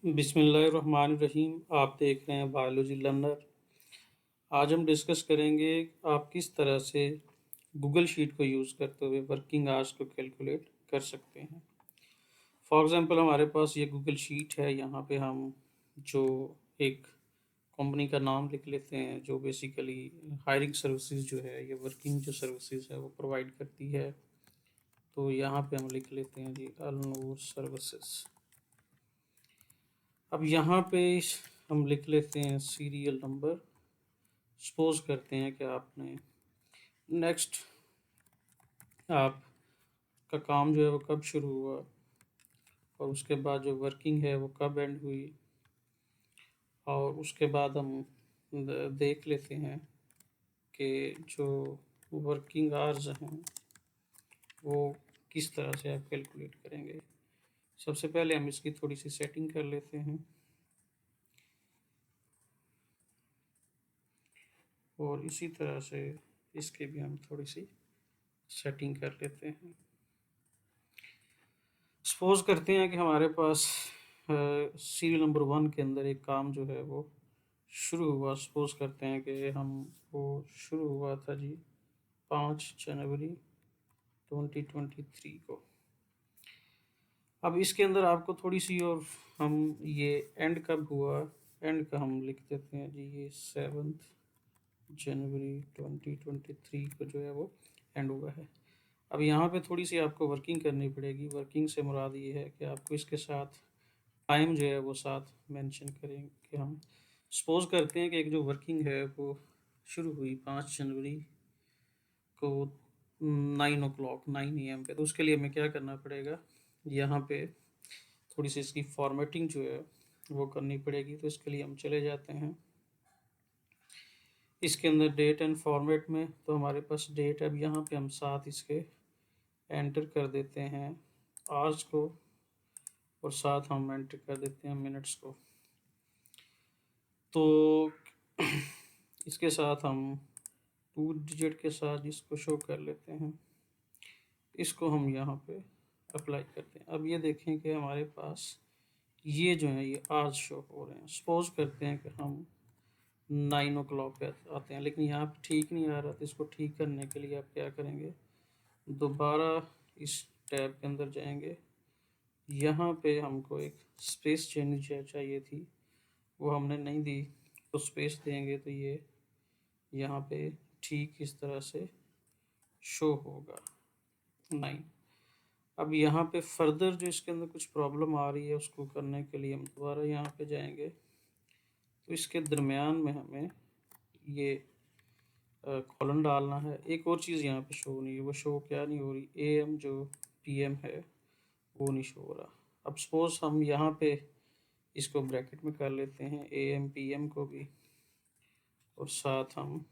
बिस्मिल्लाहिर्रहमानिर्रहीम। आप देख रहे हैं बायोलॉजी लर्नर। आज हम डिस्कस करेंगे आप किस तरह से गूगल शीट को यूज़ करते हुए वर्किंग आवर्स को कैलकुलेट कर सकते हैं। फॉर एग्जांपल हमारे पास ये गूगल शीट है। यहाँ पे हम जो एक कंपनी का नाम लिख लेते हैं जो बेसिकली हायरिंग सर्विसेज जो है, ये वर्किंग जो सर्विसेज है वो प्रोवाइड करती है। तो यहाँ पे हम लिख लेते हैं जी अलनूर सर्विसेज। अब यहाँ पे हम लिख लेते हैं सीरियल नंबर। सपोज करते हैं कि आपने नेक्स्ट आपका काम जो है वो कब शुरू हुआ और उसके बाद जो वर्किंग है वो कब एंड हुई, और उसके बाद हम देख लेते हैं कि जो वर्किंग आवर्स हैं वो किस तरह से आप कैलकुलेट करेंगे। सबसे पहले हम इसकी थोड़ी सी सेटिंग कर लेते हैं और इसी तरह से इसके भी हम थोड़ी सी सेटिंग कर लेते हैं। सपोज करते हैं कि हमारे पास सीरियल नंबर 1 के अंदर एक काम जो है वो शुरू हुआ। सपोज करते हैं कि हम वो शुरू हुआ था जी 5 जनवरी 2023 को। अब इसके अंदर आपको थोड़ी सी और हम ये एंड कब हुआ, एंड का हम लिख देते हैं जी ये 7 जनवरी 2023 को जो है वो एंड हुआ है। अब यहाँ पे थोड़ी सी आपको वर्किंग करनी पड़ेगी। वर्किंग से मुराद ये है कि आपको इसके साथ टाइम जो है वो साथ मेंशन करेंगे हम। सपोज करते हैं कि एक जो वर्किंग है वो शुरू हुई 5 जनवरी को 9 o'clock 9 AM पे। तो उसके लिए हमें क्या करना पड़ेगा, यहाँ पे थोड़ी सी इसकी फॉर्मेटिंग जो है वो करनी पड़ेगी। तो इसके लिए हम चले जाते हैं इसके अंदर डेट एंड फॉर्मेट में। तो हमारे पास डेट, अब यहाँ पे हम साथ इसके एंटर कर देते हैं आवर्स को और साथ हम एंटर कर देते हैं मिनट्स को। तो इसके साथ हम 2 डिजिट के साथ इसको शो कर लेते हैं। इसको हम यहाँ पे अप्लाई करते हैं। अब ये देखें कि हमारे पास ये जो है ये आज शो हो रहे हैं। सपोज करते हैं कि हम 9 o'clock पे आते हैं, लेकिन यहाँ पे ठीक नहीं आ रहा। तो इसको ठीक करने के लिए आप क्या करेंगे, दोबारा इस टैब के अंदर जाएंगे। यहाँ पे हमको एक स्पेस चेंज चाहिए थी, वो हमने नहीं दी। तो स्पेस देंगे तो ये यहाँ पे ठीक इस तरह से शो होगा 9। अब यहाँ पे फर्दर जो इसके अंदर कुछ प्रॉब्लम आ रही है उसको करने के लिए हम दोबारा यहाँ पे जाएंगे। तो इसके दरमियान में हमें ये कॉलन डालना है। एक और चीज़ यहाँ पे शो नहीं है, वो शो क्या नहीं हो रही, AM जो PM है वो नहीं शो हो रहा। अब सपोज हम यहाँ पे इसको ब्रैकेट में कर लेते हैं AM PM को भी, और साथ हम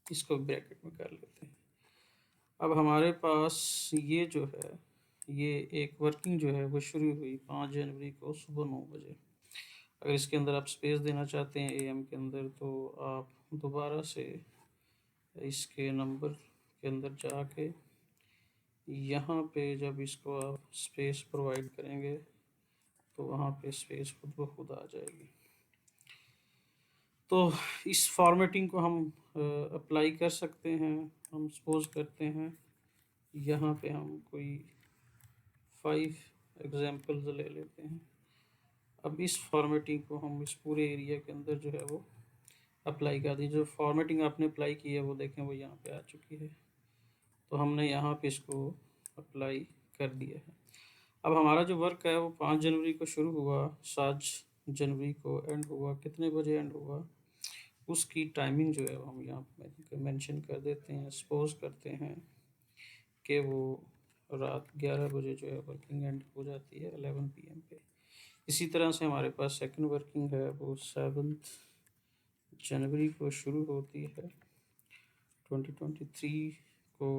इसको ब्रैकेट में कर लेते हैं। अब हमारे पास ये जो है ये एक वर्किंग जो है वो शुरू हुई 5 जनवरी को सुबह 9 बजे। अगर इसके अंदर आप स्पेस देना चाहते हैं AM के अंदर तो आप दोबारा से इसके नंबर के अंदर जाके यहाँ पे जब इसको आप स्पेस प्रोवाइड करेंगे तो वहाँ पे स्पेस खुद ब खुद आ जाएगी। तो इस फॉर्मेटिंग को हम अप्लाई कर सकते हैं। हम सपोज करते हैं यहाँ पे हम कोई 5 एग्जांपल्स ले लेते हैं। अब इस फॉर्मेटिंग को हम इस पूरे एरिया के अंदर जो है वो अप्लाई कर दीजिए। जो फॉर्मेटिंग आपने अप्लाई की है वो देखें वो यहाँ पे आ चुकी है। तो हमने यहाँ पे इसको अप्लाई कर दिया है। अब हमारा जो वर्क है वो 5 जनवरी को शुरू हुआ, 7 जनवरी को एंड हुआ। कितने बजे एंड हुआ उसकी टाइमिंग जो है वो हम यहाँ पे मेंशन कर देते हैं। सपोज करते हैं कि वो रात 11 बजे जो है वर्किंग एंड हो जाती है 11 PM पे। इसी तरह से हमारे पास सेकंड वर्किंग है वो 7 जनवरी को शुरू होती है 2023 को,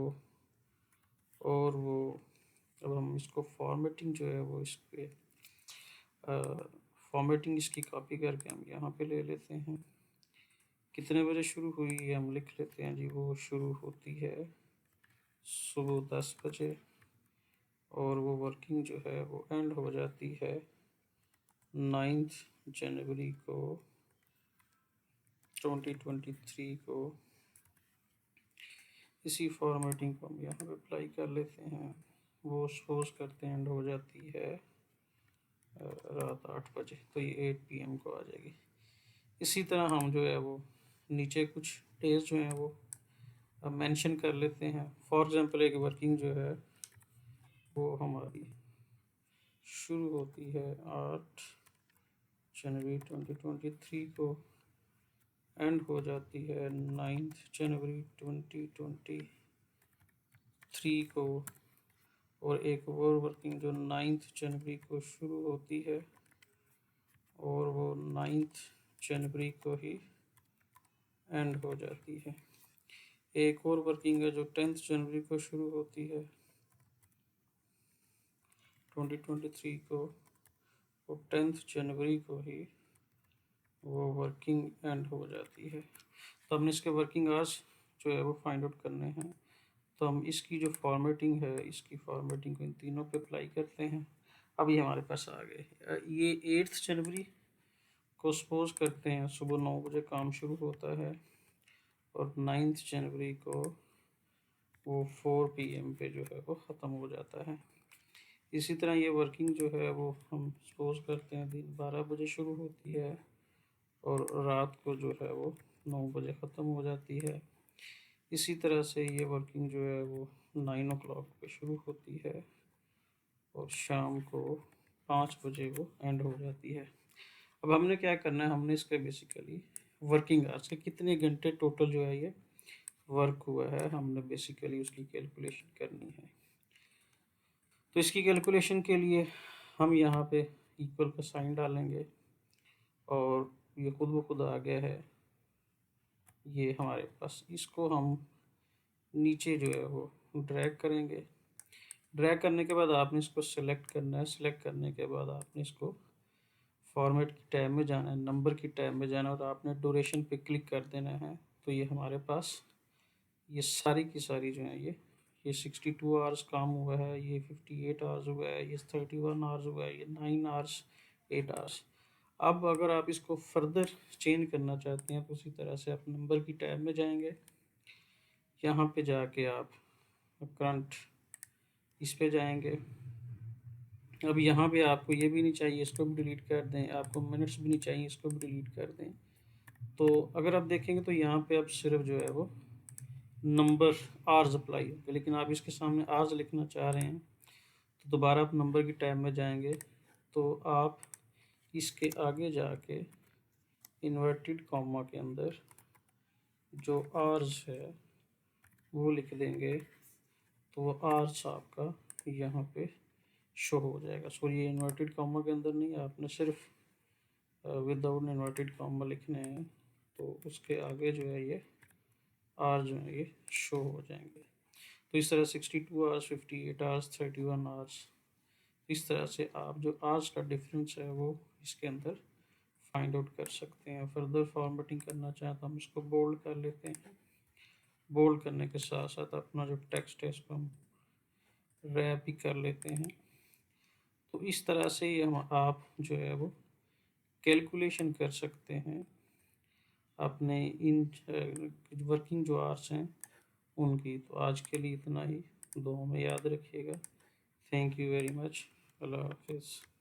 और वो अब हम इसको फॉर्मेटिंग जो है वो इसके फॉर्मेटिंग इसकी कॉपी करके हम यहाँ पे ले लेते हैं। कितने बजे शुरू हुई है हम लिख लेते हैं जी, वो शुरू होती है सुबह 10 बजे और वो वर्किंग जो है वो एंड हो जाती है 9 जनवरी को 2023 को इसी फॉर्मेटिंग को हम यहाँ पे अप्लाई कर लेते हैं। वो सपोज करते हैं एंड हो जाती है रात 8 बजे, तो ये 8 PM को आ जाएगी। इसी तरह हम जो है वो नीचे कुछ डेज जो हैं वो मेंशन कर लेते हैं। फॉर एग्जांपल एक वर्किंग जो है वो हमारी शुरू होती है 8 जनवरी 2023 को, एंड हो जाती है 9 जनवरी 2023 को। और एक और वर्किंग जो 9 जनवरी को शुरू होती है और वो 9 जनवरी को ही एंड हो जाती है। एक और वर्किंग है जो 10 जनवरी को शुरू होती है 2023 को, और 10 जनवरी को ही वो वर्किंग एंड हो जाती है। तो हमने इसके वर्किंग आवर्स जो है वो फाइंड आउट करने हैं। तो हम इसकी जो फॉर्मेटिंग है, इसकी फॉर्मेटिंग को इन तीनों पे अप्लाई करते हैं। अब ये हमारे पास आ गए। ये 8 जनवरी को सपोज करते हैं सुबह 9 बजे काम शुरू होता है, और 9 जनवरी को वो 4 PM पे जो है वो ख़त्म हो जाता है। इसी तरह ये वर्किंग जो है वो हम सपोज करते हैं दिन 12 बजे शुरू होती है और रात को जो है वो 9 बजे ख़त्म हो जाती है। इसी तरह से ये वर्किंग जो है वो 9 o'clock पे शुरू होती है और शाम को 5 बजे वो एंड हो जाती है। अब हमने क्या करना है, हमने इसके बेसिकली वर्किंग आवर्स के कितने घंटे टोटल जो है ये वर्क हुआ है, हमने बेसिकली उसकी कैलकुलेशन करनी है। तो इसकी कैलकुलेशन के लिए हम यहाँ पे इक्वल का साइन डालेंगे और ये खुद ब खुद आ गया है ये हमारे पास। इसको हम नीचे जो है वो ड्रैग करेंगे। ड्रैग करने के बाद आपने इसको सिलेक्ट करना है। सिलेक्ट करने के बाद आपने इसको फॉर्मेट की टैब में जाना है, नंबर की टैब में जाना है और आपने ड्यूरेशन पे क्लिक कर देना है। तो ये हमारे पास ये सारी की सारी जो है ये 62 आवर्स काम हुआ है, ये 58 आवर्स हुआ है, ये 31 आवर्स हुआ है, ये 9 आवर्स 8 आवर्स। अब अगर आप इसको फर्दर चेंज करना चाहते हैं तो उसी तरह से आप नंबर की टैब में जाएंगे। यहाँ पे जाके आप करंट इस पे जाएंगे। अब यहाँ पे आपको ये भी नहीं चाहिए, इसको भी डिलीट कर दें। आपको मिनट्स भी नहीं चाहिए, इसको भी डिलीट कर दें। तो अगर आप देखेंगे तो यहाँ पे अब सिर्फ जो है वो नंबर आर्स अप्लाई होगा, लेकिन आप इसके सामने आर्स लिखना चाह रहे हैं तो दोबारा आप नंबर की टैब में जाएंगे। तो आप इसके आगे जाके इन्वर्टेड कॉमा के अंदर जो आर्स है वो लिख देंगे, तो वो आर्स आपका यहाँ पे शो हो जाएगा। सो ये इन्वर्टेड कॉमा के अंदर नहीं, आपने सिर्फ विदाउट इन्वर्टेड कॉमा लिखने हैं, तो उसके आगे जो है ये आर जो है ये शो हो जाएंगे। तो इस तरह 62 आवर्स, 58 आवर्स, 31 आवर्स, इस तरह से आप जो आवर्स का डिफरेंस है वो इसके अंदर फाइंड आउट कर सकते हैं। फर्दर फॉर्मेटिंग करना चाहें तो हम इसको बोल्ड कर लेते हैं। बोल्ड करने के साथ साथ अपना जो टेक्स्ट है इसको हम रैप भी कर लेते हैं। तो इस तरह से ही हम आप जो है वो कैलकुलेशन कर सकते हैं अपने इन वर्किंग जो आवर्स हैं उनकी। तो आज के लिए इतना ही, दुआ में याद रखिएगा। Thank you very much. अल्लाह हाफिज़।